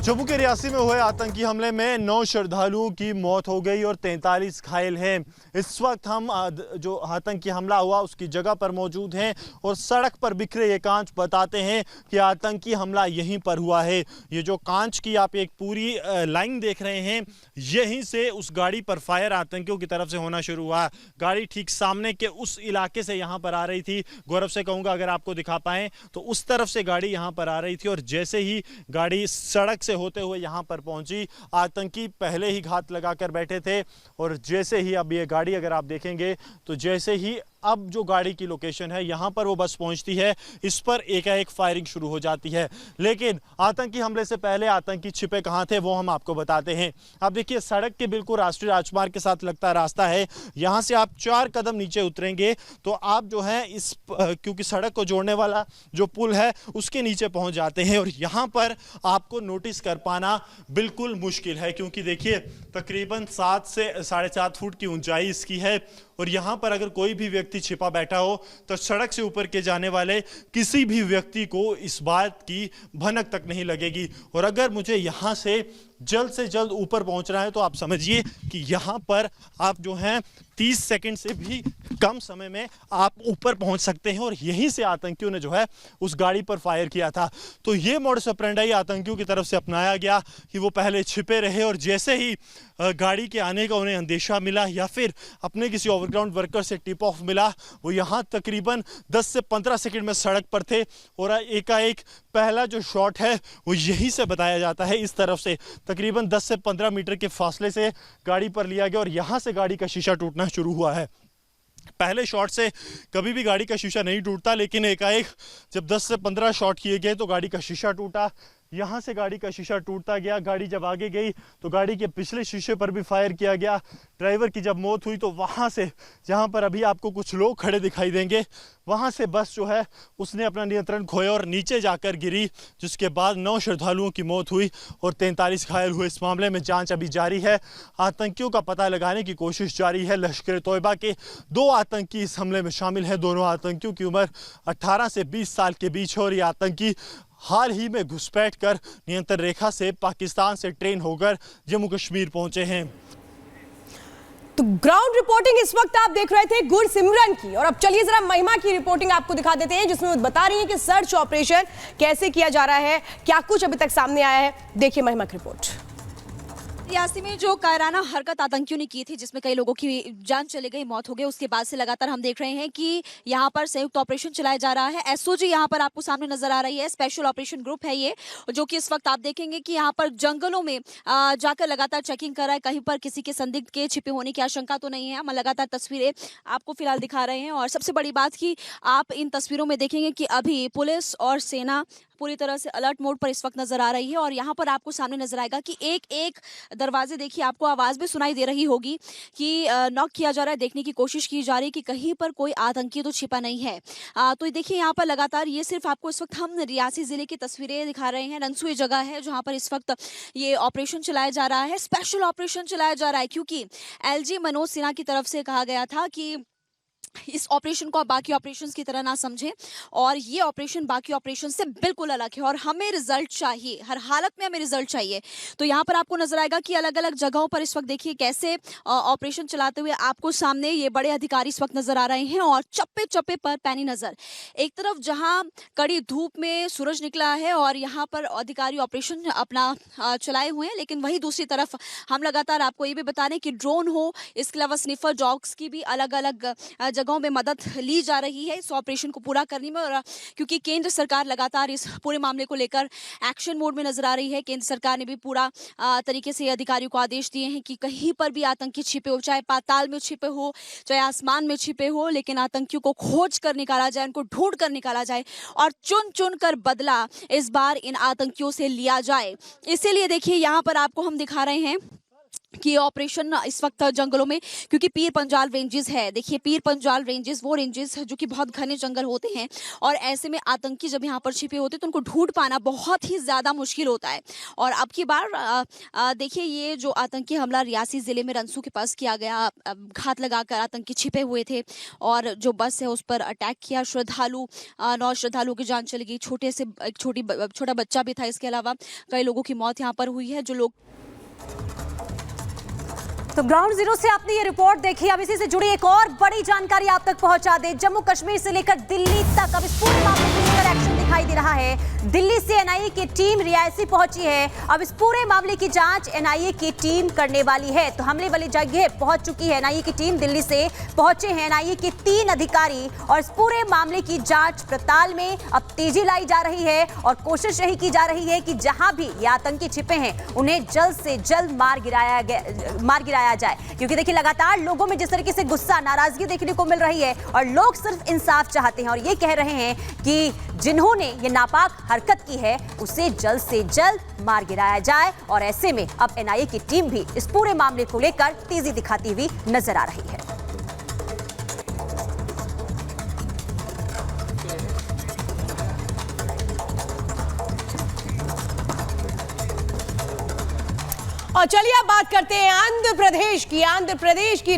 जम्मू के रियासी में हुए आतंकी हमले में 9 श्रद्धालुओं की मौत हो गई और 43 घायल हैं। इस वक्त हम जो आतंकी हमला हुआ उसकी जगह पर मौजूद हैं और सड़क पर बिखरे ये कांच बताते हैं कि आतंकी हमला यहीं पर हुआ है। ये जो कांच की आप एक पूरी लाइन देख रहे हैं, यहीं से उस गाड़ी पर फायर आतंकियों की तरफ से होना शुरू हुआ। गाड़ी ठीक सामने के उस इलाके से यहाँ पर आ रही थी। गौरव से कहूँगा अगर आपको दिखा पाएं तो उस तरफ से गाड़ी यहाँ पर आ रही थी और जैसे ही गाड़ी सड़क से होते हुए यहाँ पर पहुंची, आतंकी पहले ही घात लगाकर बैठे थे और जैसे ही अब ये गाड़ी अगर आप देखेंगे तो जैसे ही अब जो गाड़ी की लोकेशन है यहाँ पर वो बस पहुंचती है, इस पर एकाएक फायरिंग शुरू हो जाती है। लेकिन आतंकी हमले से पहले आतंकी छिपे कहाँ थे वो हम आपको बताते हैं। आप देखिए सड़क के बिल्कुल राष्ट्रीय राजमार्ग के साथ लगता रास्ता है, यहाँ से आप 4 कदम नीचे उतरेंगे तो आप जो है इस क्योंकि सड़क को जोड़ने वाला जो पुल है उसके नीचे पहुँच जाते हैं और यहाँ पर आपको नोटिस कर पाना बिल्कुल मुश्किल है, क्योंकि देखिए तकरीबन 7 से 7.5 फुट की ऊंचाई इसकी है और यहाँ पर अगर कोई भी व्यक्ति छिपा बैठा हो तो सड़क से ऊपर के जाने वाले किसी भी व्यक्ति को इस बात की भनक तक नहीं लगेगी। और अगर मुझे यहाँ से जल्द ऊपर पहुँचना है तो आप समझिए कि यहाँ पर आप जो हैं 30 सेकंड से भी कम समय में आप ऊपर पहुंच सकते हैं और यहीं से आतंकियों ने जो है उस गाड़ी पर फायर किया था। तो ये मोडस ऑपरेंडी आतंकियों की तरफ से अपनाया गया कि वो पहले छिपे रहे और जैसे ही गाड़ी के आने का उन्हें अंदेशा मिला या फिर अपने किसी ओवरग्राउंड वर्कर से टिप ऑफ मिला, वो यहाँ तकरीबन 10 से 15 सेकंड में सड़क पर थे और एकाएक पहला जो शॉट है वो यहीं से बताया जाता है, इस तरफ से तकरीबन 10 से 15 मीटर के फासले से गाड़ी पर लिया गया और यहाँ से गाड़ी का शीशा टूटना शुरू हुआ है। पहले शॉट से कभी भी गाड़ी का शीशा नहीं टूटता, लेकिन एकाएक जब 10 से 15 शॉट किए गए तो गाड़ी का शीशा टूटा। यहाँ से गाड़ी का शीशा टूटता गया। गाड़ी जब आगे गई तो गाड़ी के पिछले शीशे पर भी फायर किया गया। ड्राइवर की जब मौत हुई तो वहाँ से, जहाँ पर अभी आपको कुछ लोग खड़े दिखाई देंगे, वहाँ से बस जो है उसने अपना नियंत्रण खोया और नीचे जाकर गिरी, जिसके बाद 9 श्रद्धालुओं की मौत हुई और 43 घायल हुए। इस मामले में जांच अभी जारी है। आतंकियों का पता लगाने की कोशिश जारी है। लश्कर ए तोयबा के 2 आतंकी इस हमले में शामिल हैं। दोनों आतंकियों की उम्र 18 से 20 साल के बीच है और ये आतंकी हाल ही में घुसपैठ कर नियंत्रण रेखा से पाकिस्तान से ट्रेन होकर जम्मू कश्मीर पहुंचे हैं। तो ग्राउंड रिपोर्टिंग इस वक्त आप देख रहे थे गुरसिमरन की, और अब चलिए जरा महिमा की रिपोर्टिंग आपको दिखा देते हैं, जिसमें वो बता रही हैं कि सर्च ऑपरेशन कैसे किया जा रहा है, क्या कुछ अभी तक सामने आया है। देखिए महिमा की रिपोर्ट। रियासी में जो कायराना हरकत आतंकियों ने की थी, जिसमें कई लोगों की जान चली गई, मौत हो गई, उसके बाद से लगातार हम देख रहे हैं कि यहाँ पर संयुक्त ऑपरेशन चलाया जा रहा है। एसओजी यहाँ पर आपको सामने नजर आ रही है, स्पेशल ऑपरेशन ग्रुप है ये, जो कि इस वक्त आप देखेंगे कि यहाँ पर जंगलों में जाकर लगातार चेकिंग कर रहा है। कहीं पर किसी के संदिग्ध के छिपे होने की आशंका तो नहीं है। हम लगातार तस्वीरें आपको फिलहाल दिखा रहे हैं और सबसे बड़ी बात की आप इन तस्वीरों में देखेंगे कि अभी पुलिस और सेना पूरी तरह से अलर्ट मोड पर इस वक्त नजर आ रही है और यहाँ पर आपको सामने नजर आएगा कि एक एक दरवाजे, देखिए आपको आवाज भी सुनाई दे रही होगी कि नॉक किया जा रहा है, देखने की कोशिश की जा रही है कि कहीं पर कोई आतंकी तो छिपा नहीं है। तो देखिए यहाँ पर लगातार, ये सिर्फ आपको इस वक्त हम रियासी जिले की तस्वीरें दिखा रहे हैं। रनसुई जगह है जहाँ पर इस वक्त ये ऑपरेशन चलाया जा रहा है, स्पेशल ऑपरेशन चलाया जा रहा है, क्योंकि एलजी मनोज सिन्हा की तरफ से कहा गया था कि इस ऑपरेशन को आप बाकी ऑपरेशंस की तरह ना समझें और ये ऑपरेशन बाकी ऑपरेशन से बिल्कुल अलग है और हमें रिजल्ट चाहिए, हर हालत में हमें रिजल्ट चाहिए। तो यहाँ पर आपको नजर आएगा कि अलग अलग जगहों पर इस वक्त देखिए कैसे ऑपरेशन चलाते हुए आपको सामने ये बड़े अधिकारी इस वक्त नजर आ रहे हैं और चप्पे चप्पे पर पैनी नजर। एक तरफ जहाँ कड़ी धूप में सूरज निकला है और यहाँ पर अधिकारी ऑपरेशन अपना चलाए हुए हैं, लेकिन वही दूसरी तरफ हम लगातार आपको ये भी बता रहे हैं कि ड्रोन हो, इसके अलावा स्निफर डॉग्स की भी अलग अलग जगहों में मदद ली जा रही है इस ऑपरेशन को पूरा करने में। और क्योंकि केंद्र सरकार लगातार इस पूरे मामले को लेकर एक्शन मोड में नजर आ रही है, केंद्र सरकार ने भी पूरा तरीके से अधिकारियों को आदेश दिए हैं कि कहीं पर भी आतंकी छिपे हो, चाहे पाताल में छिपे हो, चाहे आसमान में छिपे हो, लेकिन आतंकियों को खोज कर निकाला जाए, उनको ढूंढ कर निकाला जाए और चुन चुन कर बदला इस बार इन आतंकियों से लिया जाए। इसीलिए देखिए यहाँ पर आपको हम दिखा रहे हैं कि ऑपरेशन इस वक्त जंगलों में, क्योंकि पीर पंजाल रेंजेस है, देखिए पीर पंजाल रेंजेस वो रेंजेस जो कि बहुत घने जंगल होते हैं, और ऐसे में आतंकी जब यहाँ पर छिपे होते हैं तो उनको ढूंढ पाना बहुत ही ज़्यादा मुश्किल होता है। और अब की बार देखिए ये जो आतंकी हमला रियासी ज़िले में रंसू के पास किया गया, घात लगाकर आतंकी छिपे हुए थे और जो बस है उस पर अटैक किया, 9 श्रद्धालुओं की जान चली गई, छोटा बच्चा भी था। इसके अलावा कई लोगों की मौत यहाँ पर हुई है। जो लोग तो ग्राउंड जीरो से आपने ये रिपोर्ट देखी। अब इसी से जुड़ी एक और बड़ी जानकारी आप तक पहुंचा दे। जम्मू कश्मीर से लेकर दिल्ली तक अब इस पूरे मामले को लेकर एक्शन दिखाई दे रहा है। दिल्ली से एनआईए की टीम रियासी पहुंची है। अब इस पूरे मामले की जांच एनआईए की टीम करने वाली है। तो हमले वाली जगह पहुंच चुकी है एनआईए की टीम। दिल्ली से पहुंचे हैं एनआईए के 3 अधिकारी और इस पूरे मामले की जांच पड़ताल में अब तेजी लाई जा रही है और कोशिश यही की जा रही है कि जहां भी ये आतंकी छिपे हैं उन्हें जल्द से जल्द मार गिराया जाए। क्योंकि देखिए लगातार लोगों में जिस तरीके से गुस्सा, नाराजगी देखने को मिल रही है और लोग सिर्फ इंसाफ चाहते हैं और ये कह रहे हैं कि जिन्होंने ये नापाक हरकत की है उसे जल्द से जल्द मार गिराया जाए। और ऐसे में अब एनआईए की टीम भी इस पूरे मामले को लेकर तेजी दिखाती हुई नजर आ रही है। और चलिए अब बात करते हैं आंध्र प्रदेश की।